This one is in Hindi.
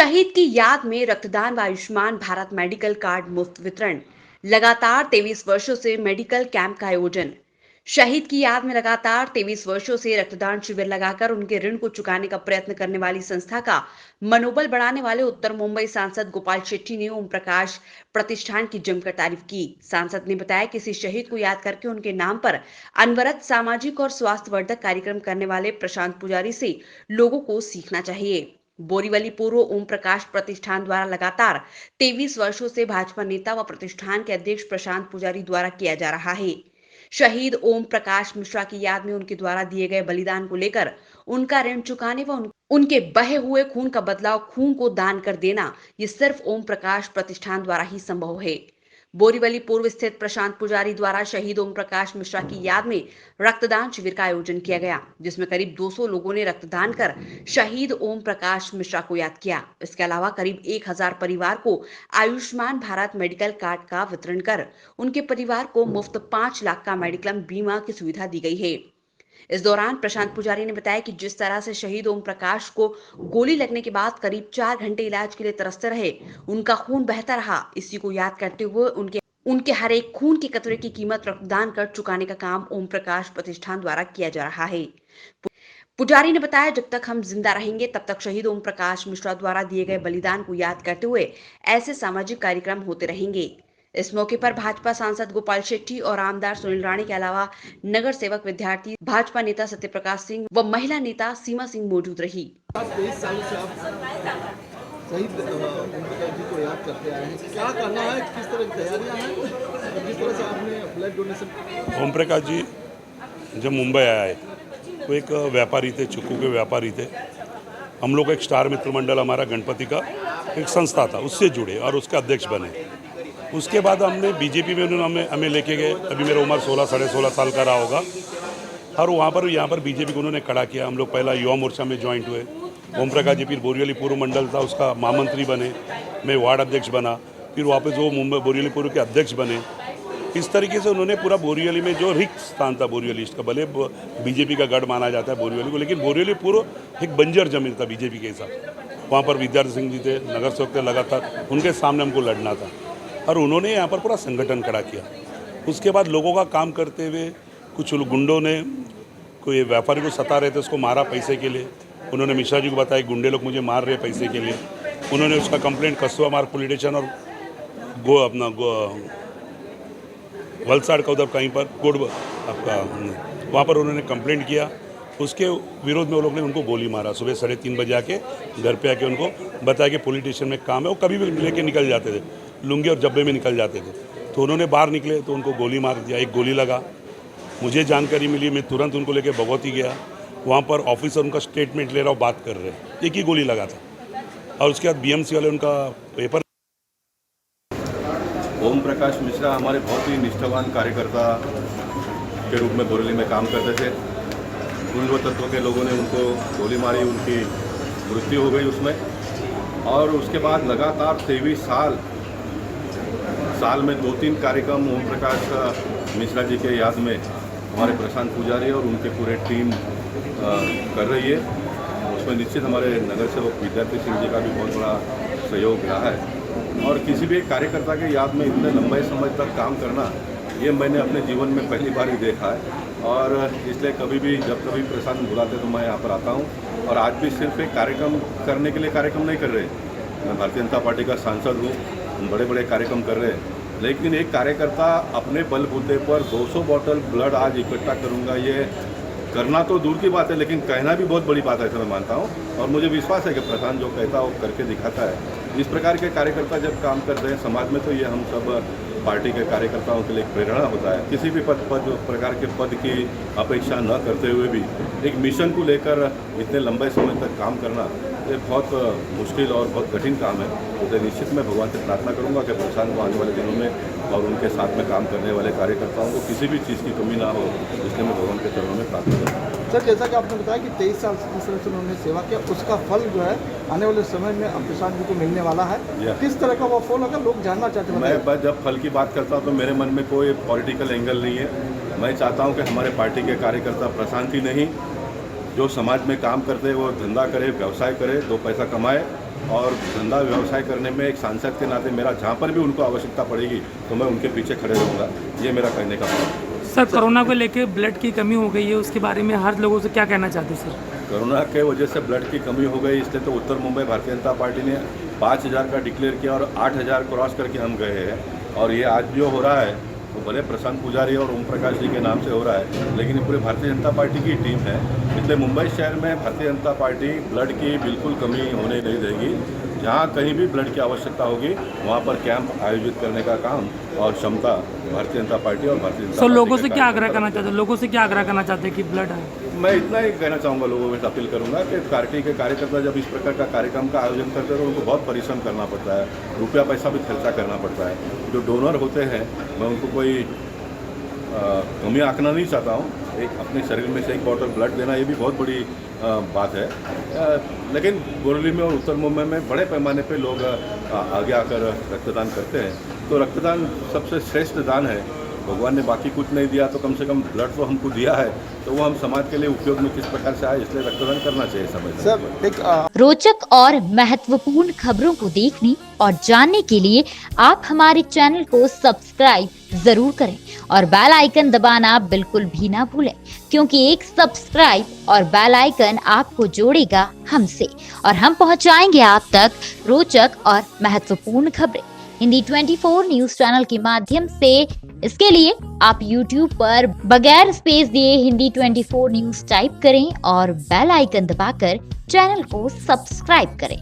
शहीद की याद में रक्तदान व आयुष्मान भारत मेडिकल कार्ड मुफ्त वितरण। लगातार 23 वर्षों से मेडिकल कैंप का आयोजन। शहीद की याद में लगातार 23 वर्षों से रक्तदान शिविर लगाकर उनके ऋण को चुकाने का प्रयत्न करने वाली संस्था का मनोबल बढ़ाने वाले उत्तर मुंबई सांसद गोपाल शेट्टी ने ओम प्रकाश प्रतिष्ठान की जमकर तारीफ की। सांसद ने बताया कि इसी शहीद को याद करके उनके नाम पर अनवरत सामाजिक और स्वास्थ्यवर्धक कार्यक्रम करने वाले प्रशांत पुजारी से लोगों को सीखना चाहिए। बोरीवली पूर्व ओम प्रकाश प्रतिष्ठान द्वारा लगातार 23 वर्षों से भाजपा नेता व प्रतिष्ठान के अध्यक्ष प्रशांत पुजारी द्वारा किया जा रहा है। शहीद ओम प्रकाश मिश्रा की याद में उनके द्वारा दिए गए बलिदान को लेकर उनका ऋण चुकाने व उनके बहे हुए खून का बदलाव खून को दान कर देना, ये सिर्फ ओम प्रकाश प्रतिष्ठान द्वारा ही संभव है। बोरीवली पूर्व स्थित प्रशांत पुजारी द्वारा शहीद ओम प्रकाश मिश्रा की याद में रक्तदान शिविर का आयोजन किया गया, जिसमें करीब 200 लोगों ने रक्तदान कर शहीद ओम प्रकाश मिश्रा को याद किया। इसके अलावा करीब 1000 परिवार को आयुष्मान भारत मेडिकल कार्ड का वितरण कर उनके परिवार को मुफ्त 5 लाख का मेडिक्लेम बीमा की सुविधा दी गई है। इस दौरान प्रशांत पुजारी ने बताया कि जिस तरह से शहीद ओम प्रकाश को गोली लगने के बाद करीब 4 घंटे इलाज के लिए तरसते रहे, उनका खून बहता रहा। इसी को याद करते हुए उनके उनके हर एक खून के कतरे की कीमत रक्तदान कर चुकाने का काम ओम प्रकाश प्रतिष्ठान द्वारा किया जा रहा है। पुजारी ने बताया, जब तक हम जिंदा रहेंगे तब तक शहीद ओम प्रकाश मिश्रा द्वारा दिए गए बलिदान को याद करते हुए ऐसे सामाजिक कार्यक्रम होते रहेंगे। इस मौके पर भाजपा सांसद गोपाल शेट्टी और आमदार सुनील राणे के अलावा नगर सेवक, विद्यार्थी, भाजपा नेता सत्यप्रकाश सिंह व महिला नेता सीमा सिंह मौजूद रही। 23 सालों से आप शहीद ओम प्रकाश जी को याद करते आए हैं, क्या करना है, किस तरह की तैयारियां हैं, और जिस तरह से आपने ब्लड डोनेशन। ओम प्रकाश जी जब मुंबई आया है तो एक व्यापारी थे, चिक्कू के व्यापारी थे। हम लोग एक स्टार मित्र मंडल, हमारा गणपति का एक संस्था था, उससे जुड़े और उसके अध्यक्ष बने। उसके बाद हमने बीजेपी में उन्होंने हमें लेके गए। अभी मेरा उम्र 16 साढ़े 16 साल का रहा होगा, और यहाँ पर बीजेपी को उन्होंने खड़ा किया। हम लोग पहला युवा मोर्चा में ज्वाइंट हुए। ओम प्रकाश जी फिर बोरीवली पूर्व मंडल था, उसका महामंत्री बने। मैं वार्ड अध्यक्ष बना, फिर वापस वो मुंबई बोरीवली पूर्व के अध्यक्ष बने। इस तरीके से उन्होंने पूरा बोरीवली में जो रिक्त स्थान था बोरीवली का, भले बीजेपी का गढ़ माना जाता है बोरीवली को, लेकिन बोरीवली पूर्व एक बंजर जमीन था बीजेपी के हिसाब। वहाँ पर विद्यार्थी सिंह जी थे, नगर सेवक थे, लगातार उनके सामने हमको लड़ना था, और उन्होंने यहाँ पर पूरा संगठन खड़ा किया। उसके बाद लोगों का काम करते हुए कुछ गुंडों ने कोई व्यापारी को सता रहे थे, उसको मारा पैसे के लिए। उन्होंने मिश्रा जी को बताया गुंडे लोग मुझे मार रहे पैसे के लिए। उन्होंने उसका कंप्लेंट कस्बा मार्ग पुलिस स्टेशन और वलसाड़ का उधर कहीं पर आपका वहाँ पर उन्होंने कंप्लेंट किया। उसके विरोध में वो लोग ने उनको गोली मारा। सुबह 3:30 बजे आके घर पे आके उनको बताया कि पुलिस स्टेशन में काम है। वो कभी भी लेके निकल जाते थे, लुंगी और जब्बे में निकल जाते थे। तो उन्होंने बाहर निकले तो उनको गोली मार दिया, एक गोली लगा। मुझे जानकारी मिली, मैं तुरंत उनको लेके भगवती गया। वहाँ पर ऑफिसर उनका स्टेटमेंट ले रहा, बात कर रहे, एक ही गोली लगा था। और उसके बाद बीएमसी वाले उनका पेपर। ओम प्रकाश मिश्रा हमारे बहुत ही निष्ठावान कार्यकर्ता के रूप में बोरीवली में काम करते थे। गुंडों तत्व के लोगों ने उनको गोली मारी, उनकी मृत्यु हो गई उसमें। और उसके बाद लगातार 23 साल में 2-3 कार्यक्रम ओम प्रकाश मिश्रा जी के याद में हमारे प्रशांत पुजारी और उनके पूरे टीम कर रही है। उसमें निश्चित हमारे नगर सेवक विद्यार्थी सिंह जी का भी बहुत बड़ा सहयोग रहा है। और किसी भी एक कार्यकर्ता के याद में इतने लंबे समय तक काम करना, ये मैंने अपने जीवन में पहली बार ही देखा है। और इसलिए कभी भी जब कभी प्रशांत बुलाते तो मैं यहाँ पर आता हूँ। और आज भी सिर्फ एक कार्यक्रम करने के लिए कार्यक्रम नहीं कर रहे। मैं भारतीय जनता पार्टी का सांसद हूँ, बड़े बड़े कार्यक्रम कर रहे हैं, लेकिन एक कार्यकर्ता अपने बलबूते पर 200 बॉटल ब्लड आज इकट्ठा करूँगा, ये करना तो दूर की बात है, लेकिन कहना भी बहुत बड़ी बात है, ऐसा मैं मानता हूँ। और मुझे विश्वास है कि प्रशांत जो कहता है वो करके दिखाता है। इस प्रकार के कार्यकर्ता जब काम करते हैं समाज में, तो ये हम सब पार्टी के कार्यकर्ताओं के लिए एक प्रेरणा होता है। किसी भी प्रकार के पद की अपेक्षा न करते हुए भी एक मिशन को लेकर इतने लंबे समय तक काम करना, ये बहुत मुश्किल और बहुत कठिन काम है। तो निश्चित मैं भगवान से प्रार्थना करूंगा कि प्रशांत को आने वाले दिनों में और उनके साथ में काम करने वाले कार्यकर्ताओं को किसी भी चीज़ की कमी ना हो, इसलिए मैं भगवान के चरणों में प्रार्थना करूँगा। सर, जैसा कि आपने बताया कि 23 साल से उन्होंने सेवा किया, उसका फल जो है आने वाले समय में अब प्रशांत जी को मिलने वाला है। किस तरह का वो फल, अगर लोग जानना चाहते हैं। मैं जब फल की बात करता हूँ तो मेरे मन में कोई पॉलिटिकल एंगल नहीं है। मैं चाहता हूँ कि हमारे पार्टी के कार्यकर्ता प्रशांत ही नहीं, जो समाज में काम करते हैं वो धंधा करे, व्यवसाय करे, 2 पैसा कमाए और धंधा व्यवसाय करने में एक सांसद के नाते मेरा जहाँ पर भी उनको आवश्यकता पड़ेगी तो मैं उनके पीछे खड़े रहूँगा। ये मेरा कहने का मतलब है। सर, कोरोना को लेके ब्लड की कमी हो गई है, उसके बारे में हर लोगों से क्या कहना चाहते हैं सर? कोरोना के वजह से ब्लड की कमी हो गई, इसलिए तो उत्तर मुंबई भारतीय जनता पार्टी ने 5,000 का डिक्लेयर किया और 8,000 क्रॉस करके हम गए हैं। और ये आज जो हो रहा है वो भले प्रशांत पुजारी और ओम प्रकाश जी के नाम से हो रहा है, लेकिन ये पूरे भारतीय जनता पार्टी की टीम है। इसलिए मुंबई शहर में भारतीय जनता पार्टी ब्लड की बिल्कुल कमी होने नहीं देगी। जहाँ कहीं भी ब्लड की आवश्यकता होगी वहाँ पर कैंप आयोजित करने का काम और क्षमता भारतीय जनता पार्टी और भारतीय जनता सर, पार्टी लोगों के से क्या आग्रह कार्यकर्ता करना चाहते हैं? लोगों से क्या आग्रह करना चाहते हैं कि ब्लड आए? मैं इतना ही कहना चाहूँगा, लोगों में अपील करूँगा कि पार्टी के कार्यकर्ता जब इस प्रकार का कार्यक्रम का आयोजन करते हैं तो उनको बहुत परिश्रम करना पड़ता है, रुपया पैसा भी खर्चा करना पड़ता है। जो डोनर होते हैं मैं उनको कोई कमी आंकना नहीं चाहता हूँ। एक अपने शरीर में से एक बॉटल ब्लड देना ये भी बहुत बड़ी बात है, लेकिन बोरीवली में और उत्तर मुंबई में बड़े पैमाने पे लोग आगे आकर रक्तदान करते हैं। तो रक्तदान सबसे श्रेष्ठ दान है। भगवान ने बाकी कुछ नहीं दिया तो कम से कम ब्लड तो हमको दिया है, तो वो हम समाज के लिए उपयोग में किस प्रकार से आए, इसलिए रक्तदान करना चाहिए समय। रोचक और महत्वपूर्ण खबरों को देखने और जानने के लिए आप हमारे चैनल को सब्सक्राइब जरूर करें और बेल आइकन दबाना बिल्कुल भी ना भूलें, क्योंकि एक सब्सक्राइब और बेल आइकन आपको जोड़ेगा हमसे और हम पहुंचाएंगे आप तक रोचक और महत्वपूर्ण खबरें हिंदी 24 न्यूज चैनल के माध्यम से। इसके लिए आप YouTube पर बगैर स्पेस दिए हिंदी 24 न्यूज टाइप करें और बेल आइकन दबाकर चैनल को सब्सक्राइब करें।